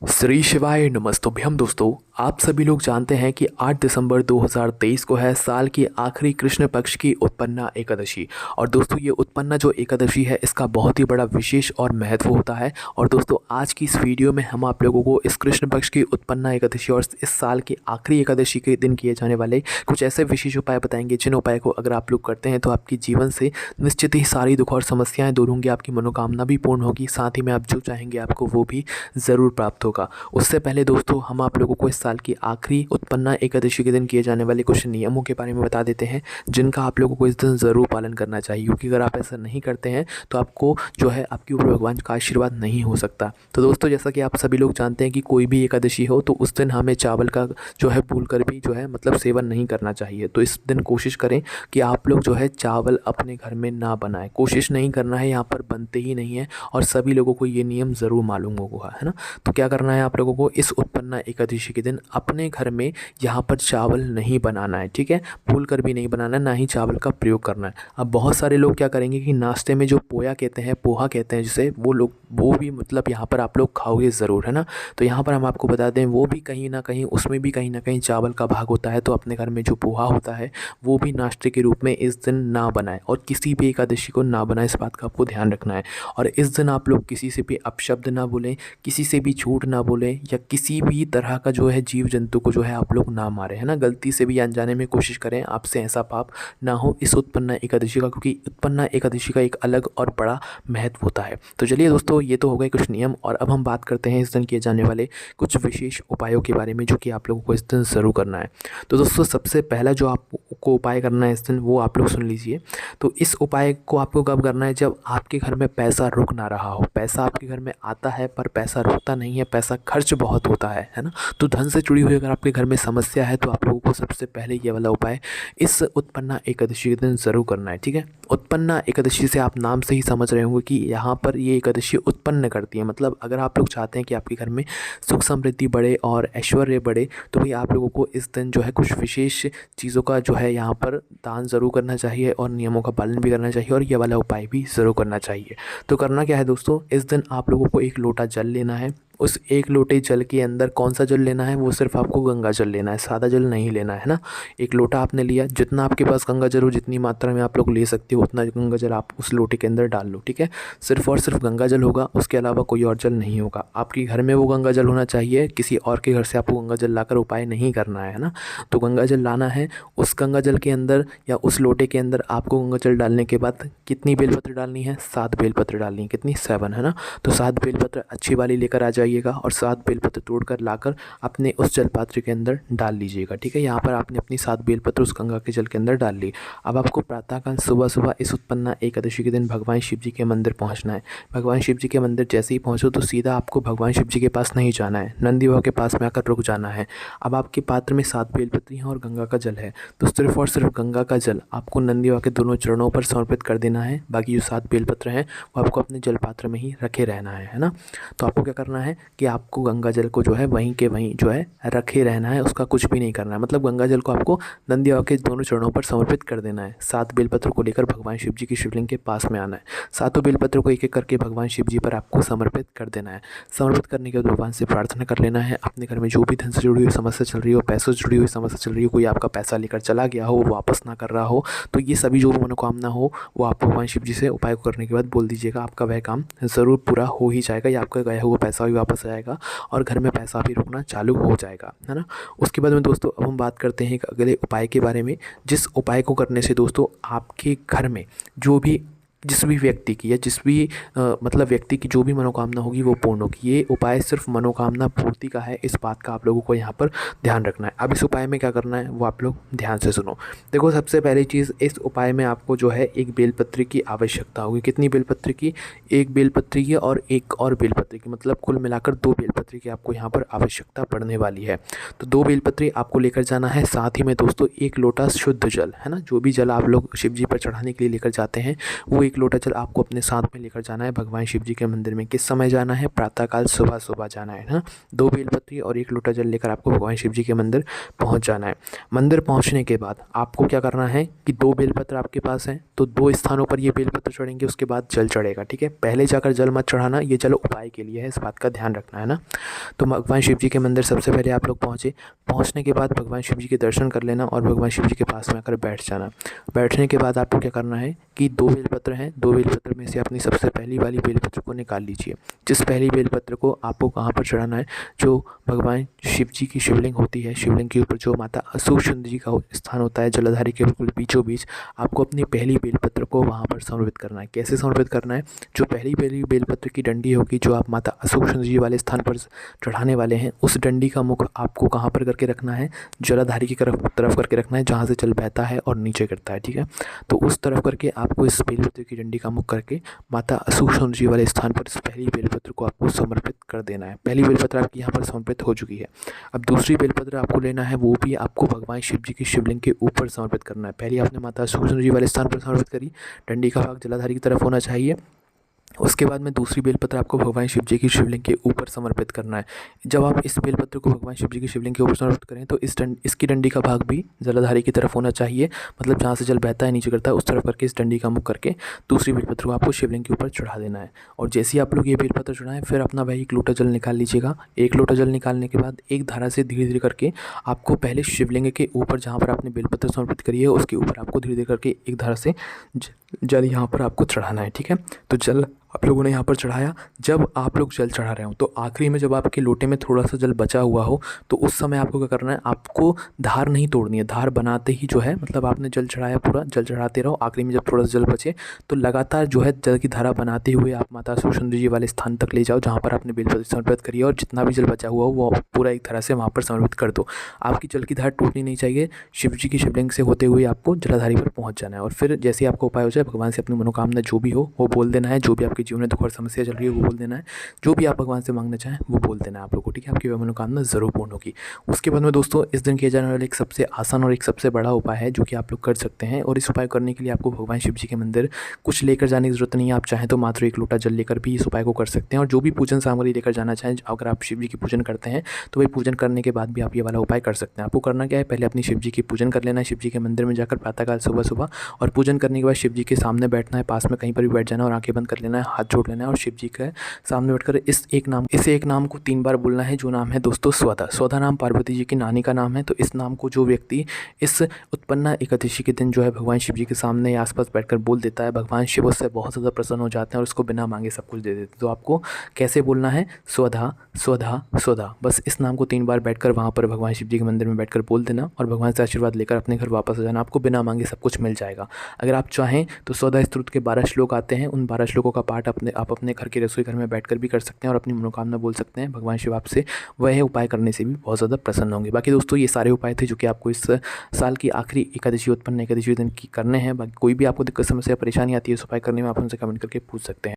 श्री शिवाय नमस्तुभ्यम दोस्तों। आप सभी लोग जानते हैं कि 8 दिसंबर 2023 को है साल की आखिरी कृष्ण पक्ष की उत्पन्ना एकादशी। और दोस्तों ये उत्पन्ना जो एकादशी है इसका बहुत ही बड़ा विशेष और महत्व होता है। और दोस्तों आज की इस वीडियो में हम आप लोगों को इस कृष्ण पक्ष की उत्पन्ना एकादशी और इस साल की आखिरी एकादशी के दिन किए जाने वाले कुछ ऐसे विशेष उपाय बताएंगे जिन उपाय को अगर आप लोग करते हैं तो आपके जीवन से निश्चित ही सारी दुख और समस्याएं दूर होंगी, आपकी मनोकामना भी पूर्ण होगी, साथ ही में आप जो चाहेंगे आपको वो भी ज़रूर प्राप्त होगा। उससे पहले दोस्तों हम आप लोगों को इस साल की आखिरी उत्पन्ना एकादशी के दिन किए जाने वाले कुछ नियमों के बारे में बता देते हैं जिनका आप लोगों को इस दिन ज़रूर पालन करना चाहिए, क्योंकि अगर आप ऐसा नहीं करते हैं तो आपको जो है आपके ऊपर भगवान का आशीर्वाद नहीं हो सकता। तो दोस्तों जैसा कि आप सभी लोग जानते हैं कि कोई भी एकादशी हो तो उस दिन हमें चावल का जो है भूल कर भी जो है मतलब सेवन नहीं करना चाहिए। तो इस दिन कोशिश करें कि आप लोग जो है चावल अपने घर में ना बनाएं, कोशिश नहीं करना है, यहाँ पर बनते ही नहीं है और सभी लोगों को ये नियम ज़रूर मालूम होगा, है ना। तो क्या करना है आप लोगों को इस उत्पन्ना एकादशी के दिन अपने घर में यहाँ पर चावल नहीं बनाना है, ठीक है। भूल कर भी नहीं बनाना है, ना ही चावल का प्रयोग करना है। अब बहुत सारे लोग क्या करेंगे कि नाश्ते में जो पोया कहते हैं, पोहा कहते हैं जिसे, वो भी मतलब यहाँ पर आप लोग खाओगे ज़रूर, है ना। तो यहाँ पर हम आपको बता दें वो भी कहीं ना कहीं उसमें भी कहीं ना कहीं चावल का भाग होता है। तो अपने घर में जो पोहा होता है वो भी नाश्ते के रूप में इस दिन ना बनाएं और किसी भी एकादशी को ना बनाएं, इस बात का आपको ध्यान रखना है। और इस दिन आप लोग किसी से भी अपशब्द ना बोलें, किसी से भी झूठ ना बोलें या किसी भी तरह का जो है जीव जंतु को जो है आप लोग ना मारें, है ना। गलती से भी अनजाने में कोशिश करें आपसे ऐसा पाप ना हो इस उत्पन्ना एकादशी का, क्योंकि उत्पन्ना एकादशी का एक अलग और बड़ा महत्व होता है। तो चलिए दोस्तों ये तो हो गए कुछ नियम, और अब हम बात करते हैं इस दिन किए जाने वाले कुछ विशेष उपायों के बारे में जो कि आप लोगों को इस दिन ज़रूर करना है। तो दोस्तों सबसे पहला जो आपको उपाय करना है इस दिन वो आप लोग सुन लीजिए। तो इस उपाय को आपको कब करना है, जब आपके घर में पैसा रुक ना रहा हो। पैसा आपके घर में आता है पर पैसा रुकता नहीं है, पैसा खर्च बहुत होता है ना। तो धन से जुड़ी हुई अगर आपके घर में समस्या है तो आप लोगों को सबसे पहले ये वाला उपाय इस उत्पन्ना एकादशी के दिन ज़रूर करना है, ठीक है। उत्पन्ना एकादशी से आप नाम से ही समझ रहे होंगे कि यहाँ पर ये एकादशी उत्पन्न करती है, मतलब अगर आप लोग चाहते हैं कि आपके घर में सुख समृद्धि बढ़े और ऐश्वर्य बढ़े तो भाई आप लोगों को इस दिन जो है कुछ विशेष चीज़ों का जो है यहाँ पर दान ज़रूर करना चाहिए और नियमों का पालन भी करना चाहिए और ये वाला उपाय भी ज़रूर करना चाहिए। तो करना क्या है दोस्तों, इस दिन आप लोगों को एक लोटा जल लेना है। उस एक लोटे जल के अंदर कौन सा जल लेना है, वो सिर्फ आपको गंगा जल लेना है, सादा जल नहीं लेना है ना। एक लोटा आपने लिया, जितना आपके पास गंगा जल हो, जितनी मात्रा में आप लोग ले सकते हो उतना गंगा जल आप उस लोटे के अंदर डाल लो, ठीक है। सिर्फ और सिर्फ गंगा जल होगा, उसके अलावा कोई और जल नहीं होगा। आपके घर में वो गंगा जल होना चाहिए, किसी और के घर से आपको गंगा जल लाकर उपाय नहीं करना है ना। तो गंगा जल लाना है, उस गंगा जल के अंदर या उस लोटे के अंदर आपको गंगा जल डालने के बाद कितनी बेलपत्र डालनी है, 7 बेलपत्र डालनी है। कितनी, 7, है ना। तो 7 बेलपत्र अच्छी वाली लेकर आ जाइएगा और 7 बेलपत्र तोड़कर लाकर अपने उस जलपात्र के अंदर डाल लीजिएगा, ठीक है। यहाँ पर आपने अपनी 7 बेलपत्र उस गंगा के जल के अंदर डाल ली। अब आपको प्रातःकाल सुबह सुबह इस उत्पन्ना एकादशी के दिन भगवान शिव जी के मंदिर पहुँचना है। भगवान शिव जी के मंदिर जैसे ही पहुँचो तो सीधा आपको भगवान शिव जी के पास नहीं जाना है, नंदी बाबा के पास में आकर रुक जाना है। अब आपके पात्र में 7 बेलपत्री हैं और गंगा का जल है, तो सिर्फ और सिर्फ गंगा का जल आपको नंदी बाबा के दोनों चरणों पर समर्पित कर देना है। बाकी जो 7 बेलपत्र हैं वो आपको अपने जल पात्र में ही रखे रहना है ना। तो आपको क्या करना है कि आपको गंगा जल को जो है वहीं के वहीं जो है रखे रहना है, उसका कुछ भी नहीं करना है। मतलब गंगा जल को आपको नंदी बाबा के दोनों चरणों पर समर्पित कर देना है। 7 बेलपत्र को लेकर भगवान शिव जी की शिवलिंग के पास में आना है। सातों बेलपत्र को एक एक करके भगवान शिव जी पर आपको समर्पित कर देना है। समर्पित करने के बाद भगवान से प्रार्थना कर लेना है, अपने घर में जो भी धन से जुड़ी हुई समस्या चल रही हो, पैसों से जुड़ी हुई समस्या चल रही हो, कोई आपका पैसा लेकर चला गया हो, वापस ना कर रहा हो, तो ये सभी जो मनोकामना हो वो आप भगवान शिव जी से उपाय करने के बाद बोल दीजिएगा, आपका वह काम ज़रूर पूरा हो ही जाएगा या आपका गया हुआ पैसा भी वापस आएगा और घर में पैसा भी रुकना चालू हो जाएगा, है ना। उसके बाद में दोस्तों अब हम बात करते हैं एक अगले उपाय के बारे में, जिस उपाय को करने से दोस्तों आपके घर में जो भी जिस भी व्यक्ति की या जिस भी मतलब व्यक्ति की जो भी मनोकामना होगी वो पूर्ण होगी। ये उपाय सिर्फ मनोकामना पूर्ति का है, इस बात का आप लोगों को यहाँ पर ध्यान रखना है। अब इस उपाय में क्या करना है वो आप लोग ध्यान से सुनो। देखो सबसे पहली चीज़, इस उपाय में आपको जो है एक बेलपत्री की आवश्यकता होगी। कितनी बेलपत्री की, एक बेलपत्री की और एक और बेलपत्री की, मतलब कुल मिलाकर 2 बेलपत्री की आपको यहाँ पर आवश्यकता पड़ने वाली है। तो 2 बेलपत्री आपको लेकर जाना है, साथ ही में दोस्तों 1 लोटा शुद्ध जल, है ना। जो भी जल आप लोग शिव जी पर चढ़ाने के लिए लेकर जाते हैं वो 1 लोटा जल आपको अपने साथ में लेकर जाना है भगवान शिव जी के मंदिर में। किस समय जाना है? प्रातःकाल सुबह सुबह जाना है ना। 2 बेलपत्री और 1 लोटा जल लेकर आपको भगवान शिव जी के मंदिर पहुंच जाना है। मंदिर पहुंचने के बाद आपको क्या करना है कि 2 बेलपत्र आपके पास हैं तो 2 स्थानों पर ये बेलपत्र चढ़ेंगे, उसके बाद जल चढ़ेगा, ठीक है। पहले जाकर जल मत चढ़ाना, ये जल उपाय के लिए है, इस बात का ध्यान रखना है ना। तो भगवान शिव जी के मंदिर सबसे पहले आप लोग पहुँचे। पहुँचने के बाद भगवान शिव जी के दर्शन कर लेना और भगवान शिव जी के पास में आकर बैठ जाना। बैठने के बाद आपको क्या करना है कि 2 बेलपत्र हैं, 2 बेलपत्र में से अपनी सबसे पहली वाली बेलपत्र को निकाल लीजिए। जिस पहली बेलपत्र को आपको कहाँ पर चढ़ाना है, जो भगवान शिव जी की शिवलिंग होती है, शिवलिंग के ऊपर जो माता अशोक सुंदरी जी का स्थान होता है जलाधारी के बिल्कुल बीचों बीच, आपको अपनी पहली बेलपत्र को वहाँ पर समर्पित करना है। कैसे समर्पित करना है? जो पहली बेलपत्र की डंडी होगी, जो आप माता अशोक सुंदरी जी वाले स्थान पर चढ़ाने वाले हैं, उस डंडी का मुख आपको कहाँ पर करके रखना है? जलाधारी की तरफ करके रखना है, जहाँ से जल बहता है और नीचे गिरता है, ठीक है। तो उस तरफ करके आपको इस बेलपत्र की डंडी का मुख करके माता अशोक सुंदरी जी वाले स्थान पर इस पहली बेलपत्र को आपको समर्पित कर देना है। पहली बेलपत्र आपकी यहाँ पर समर्पित हो चुकी है। अब दूसरी बेलपत्र आपको लेना है, वो भी आपको भगवान शिव जी की शिवलिंग के ऊपर समर्पित करना है। पहली आपने माता अशोक सुंदरी जी वाले स्थान पर समर्पित करी, डंडी का भाग जलाधारी की तरफ होना चाहिए। उसके बाद में दूसरी बेलपत्र आपको भगवान शिव जी की शिवलिंग के ऊपर समर्पित करना है। जब आप इस बेलपत्र को भगवान शिव जी की शिवलिंग के ऊपर समर्पित करें तो इसकी डंडी का भाग भी जलाधारी की तरफ होना चाहिए, मतलब जहाँ से जल बहता है नीचे गिरता है उस तरफ करके इस डंडी का मुख करके दूसरी बेलपत्र को आपको शिवलिंग के ऊपर चढ़ा देना है। और जैसे ही आप लोग ये बेलपत्र चढ़ाएं, फिर अपना भाई 1 लोटा जल निकाल लीजिएगा। 1 लोटा जल निकालने के बाद एक धारा से धीरे धीरे करके आपको पहले शिवलिंग के ऊपर, जहाँ पर आपने बेलपत्र समर्पित करी है, उसके ऊपर आपको धीरे धीरे करके एक धारा से जल यहाँ पर आपको चढ़ाना है, ठीक है। तो जल आप लोगों ने यहाँ पर चढ़ाया। जब आप लोग जल चढ़ा रहे हो तो आखिरी में जब आपके लोटे में थोड़ा सा जल बचा हुआ हो तो उस समय आपको क्या करना है? आपको धार नहीं तोड़नी है। धार बनाते ही जो है, मतलब आपने जल चढ़ाया, पूरा जल चढ़ाते रहो। आखिरी में जब थोड़ा सा जल बचे तो लगातार जो है जल की धारा बनाते हुए आप माता अशोक सुंदरी जी वाले स्थान तक ले जाओ, जहाँ पर आपने बेलपत्र समर्पित करी है, और जितना भी जल बचा हुआ हो वो पूरा एक तरह से वहाँ पर समर्पित कर दो। आपकी जल की धार टूटनी नहीं चाहिए। शिव जी की शिवलिंग से होते हुए आपको जलाधारी पर पहुँच जाना है। और फिर जैसे आपका उपाय हो जाए, भगवान से अपनी मनोकामना जो भी हो वो बोल देना है। जो भी आपके जीवन में दुख और समस्या चल रही है वो बोल देना है। जो भी आप भगवान से मांगना चाहें वो बोल देना है आप लोग को, ठीक है। आपकी वह मनोकामना ज़रूर पूर्ण होगी। उसके बाद में दोस्तों, इस दिन किया जाने वाला एक सबसे आसान और एक सबसे बड़ा उपाय है जो कि आप लोग कर सकते हैं। और इस उपाय करने के लिए आपको भगवान शिव जी के मंदिर कुछ लेकर जाने की ज़रूरत नहीं है। आप चाहें तो मात्र 1 लोटा जल लेकर भी इस उपाय को कर सकते हैं। और जो भी पूजन सामग्री लेकर जाना चाहें, अगर आप शिव जी की पूजन करते हैं तो वही पूजन करने के बाद भी आप ये वाला उपाय कर सकते हैं। आपको करना क्या है? पहले अपनी शिव जी की पूजन कर लेना है। शिव जी के मंदिर में जाकर प्रातःकाल सुबह सुबह, और पूजन करने के बाद शिव जी के सामने बैठना है, पास में कहीं पर भी बैठ जाना और आंखें बंद कर लेना है, हाथ जोड़ लेना है, और शिव जी के सामने बैठकर इस एक नाम को 3 बार बोलना है, जो नाम है दोस्तों स्वधा। स्वधा नाम पार्वती जी की नानी का नाम है। तो इस नाम को जो व्यक्ति इस उत्पन्ना एकादशी के दिन जो है भगवान शिव जी के सामने या आसपास बैठकर बोल देता है, भगवान शिव उससे बहुत ज़्यादा प्रसन्न हो जाते हैं और उसको बिना मांगे सब कुछ दे देते हैं। तो आपको कैसे बोलना है? स्वधा स्वधा स्वधा। बस इस नाम को 3 बार बैठकर वहाँ पर भगवान शिव जी के मंदिर में बैठकर बोल देना और भगवान से आशीर्वाद लेकर अपने घर वापस आ जाना। आपको बिना मांगे सब कुछ मिल जाएगा। अगर आप चाहें तो स्वधा स्तोत्र के 12 श्लोक आते हैं, उन 12 श्लोकों का पाठ आप अपने घर के रसोई घर में बैठकर भी कर सकते हैं और अपनी मनोकामना बोल सकते हैं। भगवान शिव आपसे वह उपाय करने से भी बहुत ज़्यादा प्रसन्न होंगे। बाकी दोस्तों, ये सारे उपाय थे जो कि आपको इस साल की आखिरी एकादशी, उत्पन्न एकादशी दिन की करने हैं। बाकी कोई भी आपको दिक्कत, समस्या, परेशानी आती है इस उपाय करने में, आप उनसे कमेंट करके पूछ सकते हैं।